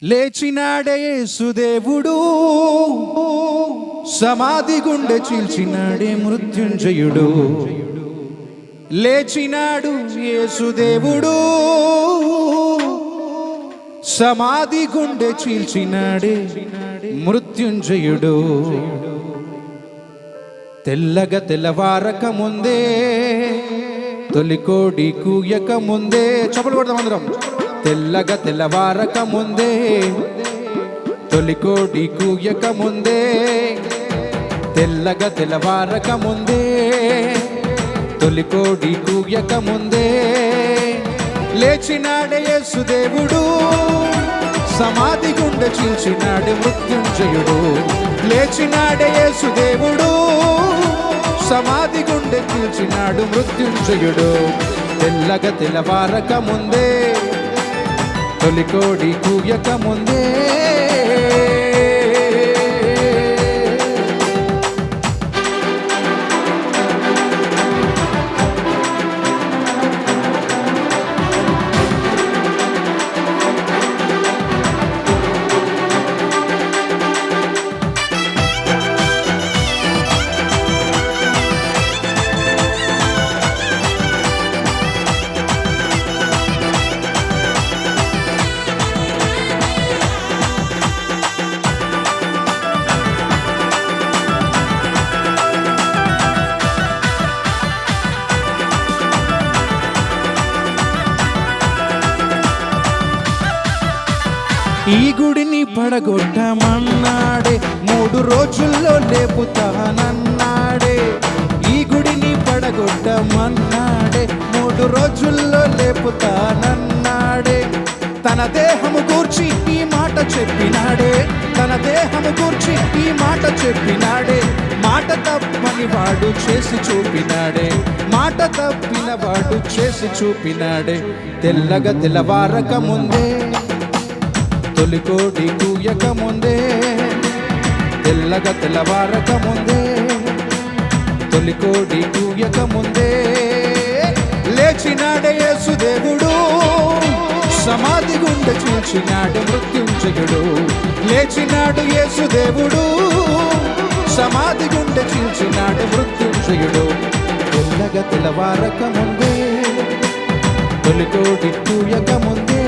లేచినాడే యేసుదేవుడు, సమాధి గుండె చీల్చినాడే మృత్యుంజయుడు. లేచినాడు యేసుదేవుడు, సమాధి గుండె చీల్చినాడే మృత్యుంజయుడు. తెల్లగా తెల్లవారక ముందే, తొలికోడి కూయక ముందే, చప్పలు కొడదాం అందరం. తెల్లగా తెల్లవారక ముందే, తొలికోడి కూయక ముందే, తెల్లగా తెల్లవారక ముందే, తొలికోడి కూయక ముందే, లేచినాడే యేసుదేవుడు, సమాధి గుండె చీల్చినాడే మృత్యుంజయుడు. లేచినాడే యేసుదేవుడు, సమాధి గుండె చీల్చినాడు మృత్యుంజయుడు. తెల్లగా తెల్లవారక ముందే, తొలికోడి కూయక ముందే. ఈ గుడిని పడగొట్టమన్నాడే, 3 రోజుల్లో లేపుతానన్నాడే. ఈ గుడిని పడగొట్టమన్నాడే, 3 రోజుల్లో లేపుతానన్నాడే. తన దేహము గూర్చి ఈ మాట చెప్పినాడే, తన దేహము గూర్చి ఈ మాట చెప్పినాడే. మాట తప్పని వాడు చేసి చూపినాడే, మాట తప్పిన వాడు చేసి చూపినాడే. తెల్లగా తెల్లవారక ముందే, తొలికోడి కూయక ముందే, తెల్లగా తెల్లవారక ముందే, తొలికోడి కూయక ముందే, లేచినాడే యేసుదేవుడు, సమాధి గుండె చీల్చినాడు మృత్యుంజయుడు. లేచినాడు యేసుదేవుడు, సమాధి గుండె చీల్చినాడు మృత్యుంజయుడు. తెల్లగా తెల్లవారక ముందే, తొలికోడి కూయక ముందే.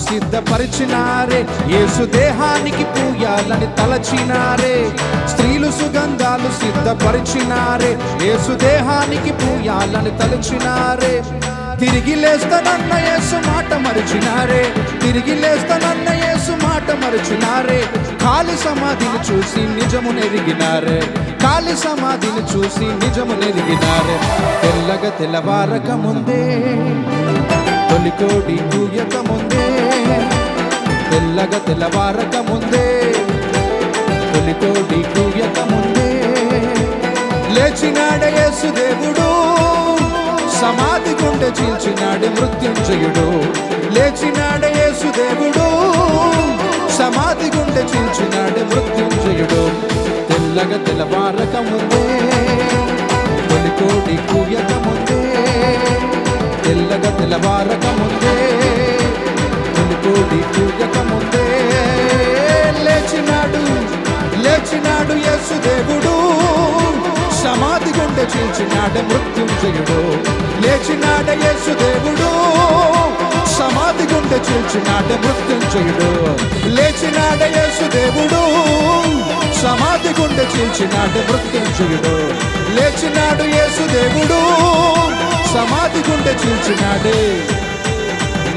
సిద్ధపరిచినారే, యేసు దేహానికి పూయాలని తలచినారే. స్త్రీలు సుగంధాలు సిద్ధపరిచినారే, యేసు దేహానికి పూయాలని తలచినారే. తిరిగి లేస్తానన్న యేసు మాట మరిచినారే, తిరిగి లేస్తానన్న యేసు మాట మరిచినారే. ఖాళీ సమాధిని చూసి నిజము నెరిగినారే, ఖాళీ సమాధిని చూసి నిజము నెరిగినారే. తెల్లగా తెల్లవారక ముందే, తొలికోడి కూయక ముందే, తెల్లగా తెల్లవారక ముందే, తొలికోడి కూయక ముందే, లేచినాడే యేసుదేవుడు, సమాధి గుండె చీల్చినాడే మృత్యుంజయుడు. లేచినాడే యేసుదేవుడు, సమాధి గుండె చీల్చినాడే మృత్యుంజయుడు. తెల్లగా తెల్లవారక ముందే, తొలికోడి కూయక ముందే, తెల్లగా తెల్లవారక ముందే, తొలికోడి కూయక ముందే, లేచినాడు, లేచినాడు యేసుదేవుడు, సమాధి గుండె చీల్చినాడు మృత్యుంజయుడు. లేచినాడు యేసుదేవుడు, సమాధి గుండె చీల్చినాడు మృత్యుంజయుడు. లేచినాడు యేసుదేవుడు, సమాధి గుండె చీల్చినాడు మృత్యుంజయుడు. లేచినాడు యేసుదేవుడు, సమాధి గుండె చీల్చినాడే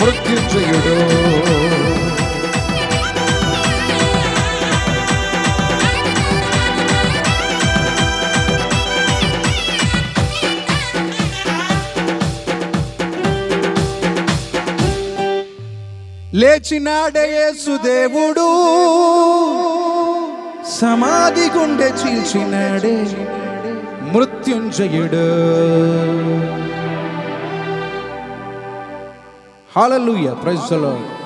మృత్యుంజయుడు. లేచినాడే యేసు దేవుడు, సమాధి గుండె చీల్చినాడే మృత్యుంజయుడు. హల్లెలూయా, ప్రైజ్ ది లార్డ్.